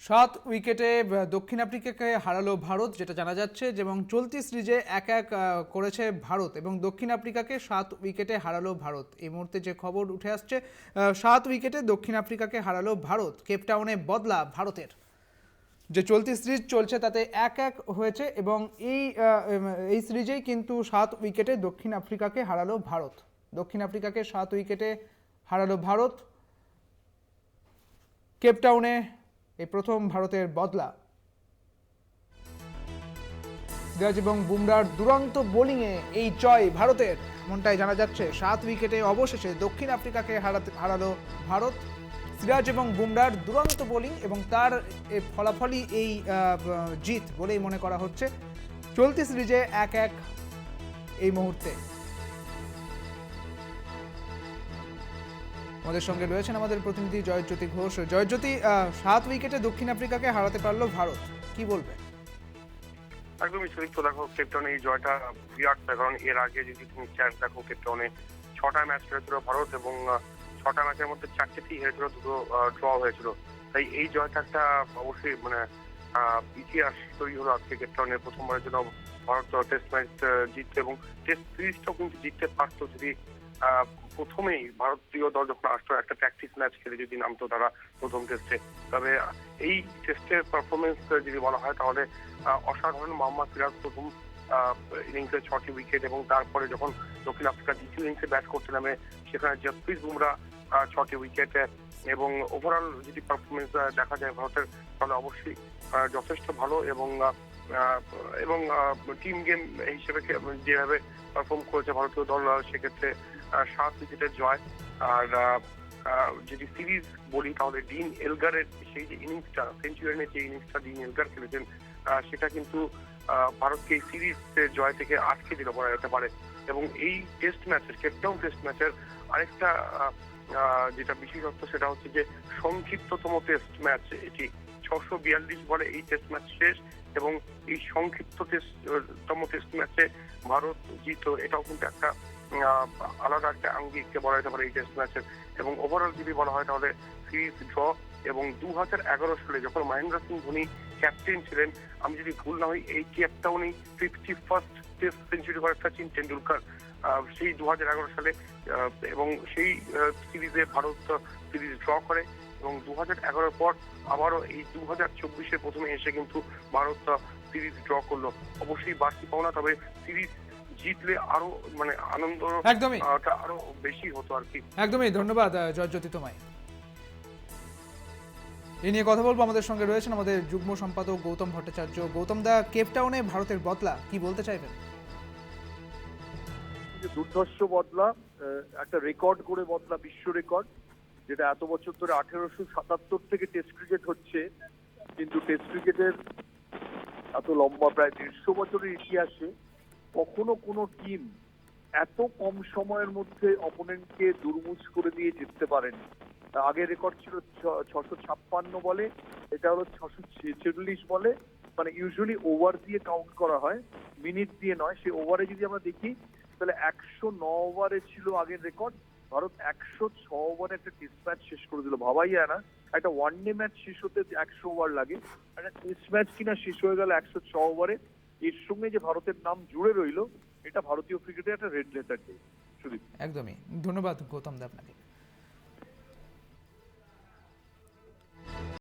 7 উইকেটে দক্ষিণ আফ্রিকাকে হারালো ভারত, যেটা জানা যাচ্ছে। এবং চলতি সিরিজে 1-1 করেছে ভারত এবং দক্ষিণ আফ্রিকাকে 7 উইকেটে হারালো ভারত। এই মুহূর্তে যে খবর উঠে আসছে, 7 উইকেটে দক্ষিণ আফ্রিকাকে হারালো ভারত। কেপটাউনে বদলা ভারতের। যে চলতি সিরিজ চলছে তাতে 1-1 হয়েছে এবং এই সিরিজেই কিন্তু 7 উইকেটে দক্ষিণ আফ্রিকাকে হারালো ভারত। দক্ষিণ আফ্রিকাকে 7 উইকেটে হারালো ভারত। কেপটাউনে এই প্রথম ভারতের বদলা। সিরাজ এবং বুমরার দুরন্ত বোলিংয়ে এই জয় ভারতের, এমনটাই জানা যাচ্ছে। 7 উইকেটে অবশেষে দক্ষিণ আফ্রিকাকে হারালো ভারত। সিরাজ এবং বুমরার দুরন্ত বোলিং এবং তার ফলাফলই এই জিত বলেই মনে করা হচ্ছে। চলতি সিরিজে 1-1 এই মুহূর্তে। আমাদের সঙ্গে রয়েছেন আমাদের প্রতিনিধি জয়জ্যোতি ঘোষ। জয়জ্যোতি, 7 উইকেটে দক্ষিণ আফ্রিকাকে হারাতে পারলো ভারত, কি বলবে? একদমই সঠিক। তো দেখো, কেপটাউনে এই জয়টা বিরাট, কারণ এর আগে যদি তুমি দেখো, কেপটাউনে 6টা ম্যাচ হেরেছিল ভারত এবং 6টা ম্যাচের মধ্যে 4টেতেই হেরেছিল, 2টো ড্র হয়েছিল। তাই এই জয়টা একটা অবশ্যই ইতিহাস তৈরি হলো আজকে কেপটাউনে। প্রথমবারের জন্য ভারত টেস্ট ম্যাচ জিতছে এবং টেস্ট সিরিজটাও কিন্তু জিততে পারতো যদি প্রথমেই ভারতীয় দল যখন আসতো একটা প্র্যাকটিস ম্যাচ খেলে যদি নামতো তারা প্রথম টেস্টে। তবে এই টেস্টের পারফরমেন্স যদি বলা হয় তাহলে অসাধারণ। মোহাম্মদ সিরাজ প্রথম ইনিংসে 6টি উইকেট এবং তারপরে যখন দক্ষিণ আফ্রিকা দ্বিতীয় ইনিংসে ব্যাট করতে নামে সেখানে জসপ্রীত বুমরা 6টি উইকেট এবং ওভারঅল যদি পারফরমেন্স দেখা যায় ভারতের তাহলে অবশ্যই যথেষ্ট ভালো এবং টিম গেম হিসেবে যেভাবে পারফর্ম করেছে ভারতীয় দল সেক্ষেত্রে 7 উইকেটের জয়। আর যদি সিরিজ বলি তাহলে ডিন এলগারের সেই যে ইনিংসটা, সেঞ্চুরিয়ানের যে ইনিংসটা ডিন এলগার খেলেছেন সেটা কিন্তু ভারতকে এই সিরিজ জয় থেকে আটকে দিল বলা যেতে পারে। এবং এই টেস্ট ম্যাচের, কেপটাউন টেস্ট ম্যাচের আরেকটা যেটা বিশেষত্ব সেটা হচ্ছে যে সংক্ষিপ্ততম টেস্ট ম্যাচ এটি। 642 বলে এই টেস্ট ম্যাচ শেষ এবং এই সংক্ষিপ্ততম টেস্ট ম্যাচে ভারত জিতল। এটাও কিন্তু একটা আলাদা একটা আঙ্গিক বলা যেতে পারে এই টেস্ট ম্যাচের। এবং ওভারঅল যদি বলা হয় তাহলে সিরিজ ড্র। এবং 2011 সালে যখন মহেন্দ্র সিং ধোনি ক্যাপ্টেন ছিলেন, আমি যদি ভুল না হই, এই কেপটাউনেই 51st টেস্ট সেঞ্চুরি করে সচিন টেন্ডুলকার সেই 2011 সালে। এবং সেই সিরিজে ভারত সিরিজ ড্র করে এবং 2011 পর আবারও এই 2024-এ প্রথমে এসে কিন্তু ভারত সিরিজ ড্র করলো। অবশ্যই বাড়তি পাওনা, তবে সিরিজ জিতলে আরো আনন্দ আরো বেশি হতো আর কি। একদমই। ধন্যবাদ জয়জ্যোতি তোমায়। এ নিয়ে কথা বলবো, আমাদের সঙ্গে রয়েছেন আমাদের যুগ্ম সম্পাদক গৌতম ভট্টাচার্য। গৌতম দা, কেপটাউনে ভারতের বদলা, কি বলতে চাইবেন? দুর্ধর্ষ বদলা, একটা রেকর্ড করে বদলা, বিশ্ব রেকর্ড, যেটা এত বছর ধরে 1877 থেকে টেস্ট ক্রিকেট হচ্ছে, কিন্তু টেস্ট ক্রিকেটের এত লম্বা প্রায় 150 বছরের ইতিহাসে কখনো কোনো টিম এত কম সময়ের মধ্যে অপোনেন্টকে দুর্মুষ করে দিয়ে জিততে পারেনি। আগের রেকর্ড ছিল 656 বলে, এটা হলো 646 বলে। ইউজুয়ালি ওভার দিয়ে কাউন্ট করা হয়, মিনিট দিয়ে নয়। সেই ওভারে যদি আমরা দেখি তাহলে 109 ওভারে ছিল আগের রেকর্ড। ভারত 106 ওভারে একটা টেস্ট ম্যাচ শেষ করে দিল। ভাবাই যায় না, একটা ওয়ানডে ম্যাচ শেষ হতে 100 ওভার লাগে, একটা টেস্ট ম্যাচ কিনা শেষ হয়ে গেল 106 ওভারে। এর সঙ্গে যে ভারতের নাম জুড়ে রইল, এটা ভারতীয় ক্রিকেটে একটা রেড লেটার ডে। একদমই। ধন্যবাদ গৌতম দা আপনাকে।